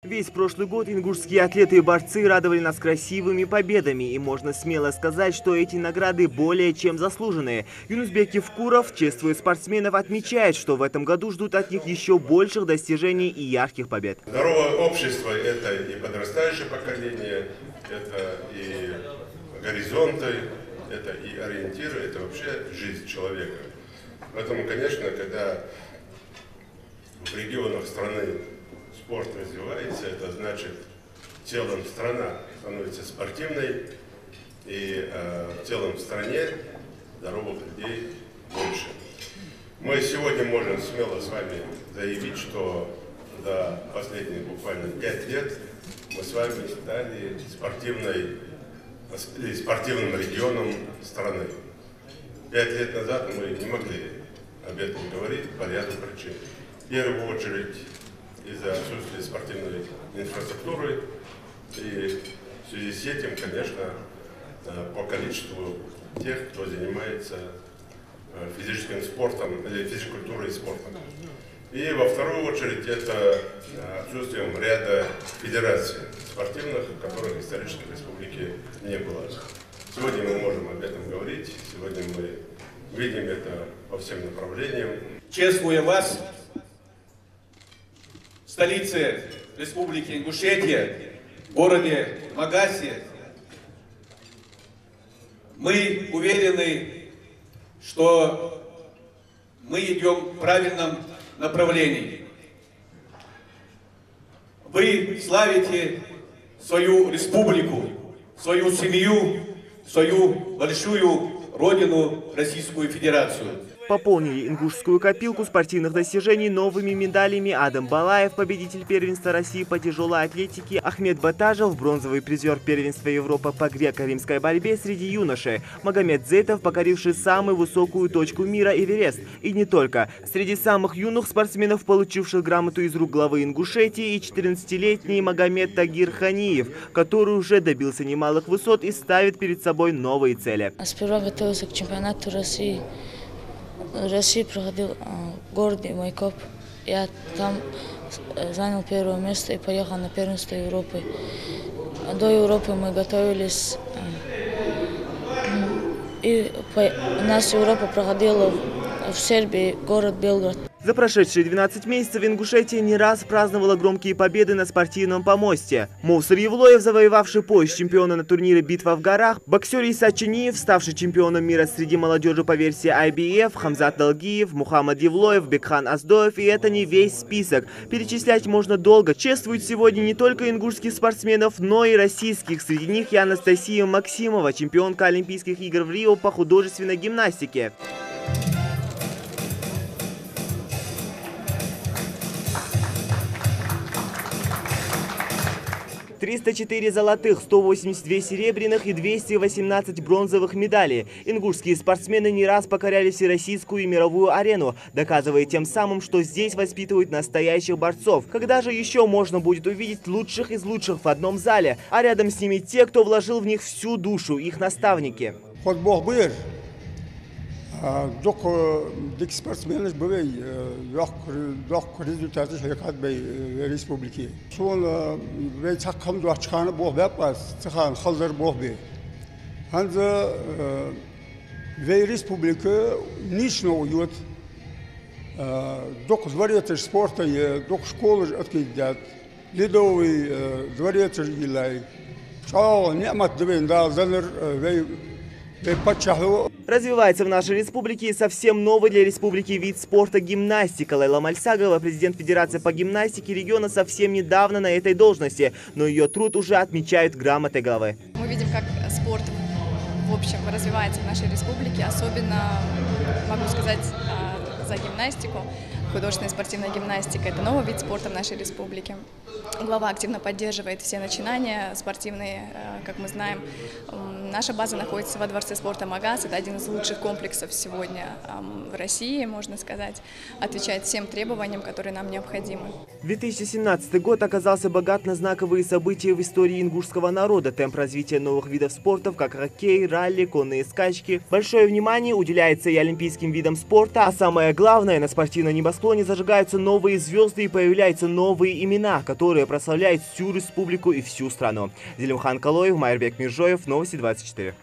Весь прошлый год ингушские атлеты и борцы радовали нас красивыми победами, и можно смело сказать, что эти награды более чем заслуженные. Юнусбек Евкуров, чествуя спортсменов, отмечает, что в этом году ждут от них еще больших достижений и ярких побед. Здоровое общество – это и подрастающее поколение, это и горизонты, это и ориентиры, это вообще жизнь человека. Поэтому, конечно, когда в регионах страны спорт развивается, это значит, в целом страна становится спортивной, и в целом в стране здоровых людей больше. Мы сегодня можем смело с вами заявить, что за последние буквально 5 лет мы с вами стали спортивным регионом страны. 5 лет назад мы не могли об этом говорить по ряду причин. В первую очередь из-за отсутствия спортивной инфраструктуры, и в связи с этим, конечно, по количеству тех, кто занимается физическим спортом или физкультурой и спортом. И во вторую очередь это отсутствием ряда федераций спортивных, которых исторически в республике не было. Сегодня мы можем об этом говорить, сегодня мы видим это по всем направлениям. Чествуя вас, в столице Республики Ингушетия, в городе Магасе, мы уверены, что мы идем в правильном направлении. Вы славите свою республику, свою семью, свою большую родину Российскую Федерацию. Пополнили ингушскую копилку спортивных достижений новыми медалями Адам Балаев, победитель первенства России по тяжелой атлетике, Ахмед Батажев, бронзовый призер первенства Европы по греко-римской борьбе среди юношей, Магомед Зейтов, покоривший самую высокую точку мира Эверест. И не только. Среди самых юных спортсменов, получивших грамоту из рук главы Ингушетии, и 14-летний Магомед Тагир Ханиев, который уже добился немалых высот и ставит перед собой новые цели. Сперва готовился к чемпионату России. В России проходил в городе Майкоп. Я там занял первое место и поехал на первенство Европы. До Европы мы готовились. И у нас Европа проходила в Сербии, город Белград. За прошедшие 12 месяцев Ингушетия не раз праздновала громкие победы на спортивном помосте. Мусор Евлоев, завоевавший пояс чемпиона на турнире «Битва в горах», боксер Иса Чуниев, ставший чемпионом мира среди молодежи по версии IBF, Хамзат Далгиев, Мухаммад Евлоев, Бекхан Аздоев, и это не весь список. Перечислять можно долго. Чествуют сегодня не только ингушских спортсменов, но и российских. Среди них и Анастасия Максимова, чемпионка Олимпийских игр в Рио по художественной гимнастике. 304 золотых, 182 серебряных и 218 бронзовых медалей. Ингушские спортсмены не раз покоряли всероссийскую и мировую арену, доказывая тем самым, что здесь воспитывают настоящих борцов. Когда же еще можно будет увидеть лучших из лучших в одном зале, а рядом с ними те, кто вложил в них всю душу, их наставники. Дик спортсменов были yok rezultatı şirket bey respubliki. Sonra ve çakam da çıkanı boh yapmaz. Çıkan hazır boh bey. Hanza ve respubliki niçin oyut? Dokuz variyatı sporta dokuz şkolar etkiledi. Lidovi variyatı ilay. Çoğu nimet dibin da zanır ve Развивается в нашей республике и совсем новый для республики вид спорта гимнастика. Лейла Мальсагова, президент Федерации по гимнастике региона, совсем недавно на этой должности, но ее труд уже отмечают грамотой главы. Мы видим, как спорт в общем развивается в нашей республике, особенно, могу сказать, за гимнастику. Художественная спортивная гимнастика – это новый вид спорта в нашей республике. Глава активно поддерживает все начинания спортивные, как мы знаем. Наша база находится во Дворце спорта Магас. Это один из лучших комплексов сегодня в России, можно сказать. Отвечает всем требованиям, которые нам необходимы. 2017 год оказался богат на знаковые события в истории ингушского народа. Темп развития новых видов спорта, как хоккей, ралли, конные скачки. Большое внимание уделяется и олимпийским видам спорта. А самое главное, на спортивном небосклоне зажигаются новые звезды и появляются новые имена, которые которое прославляет всю республику и всю страну. Зелимхан Калоев, Майрбек Миржоев, Новости 24.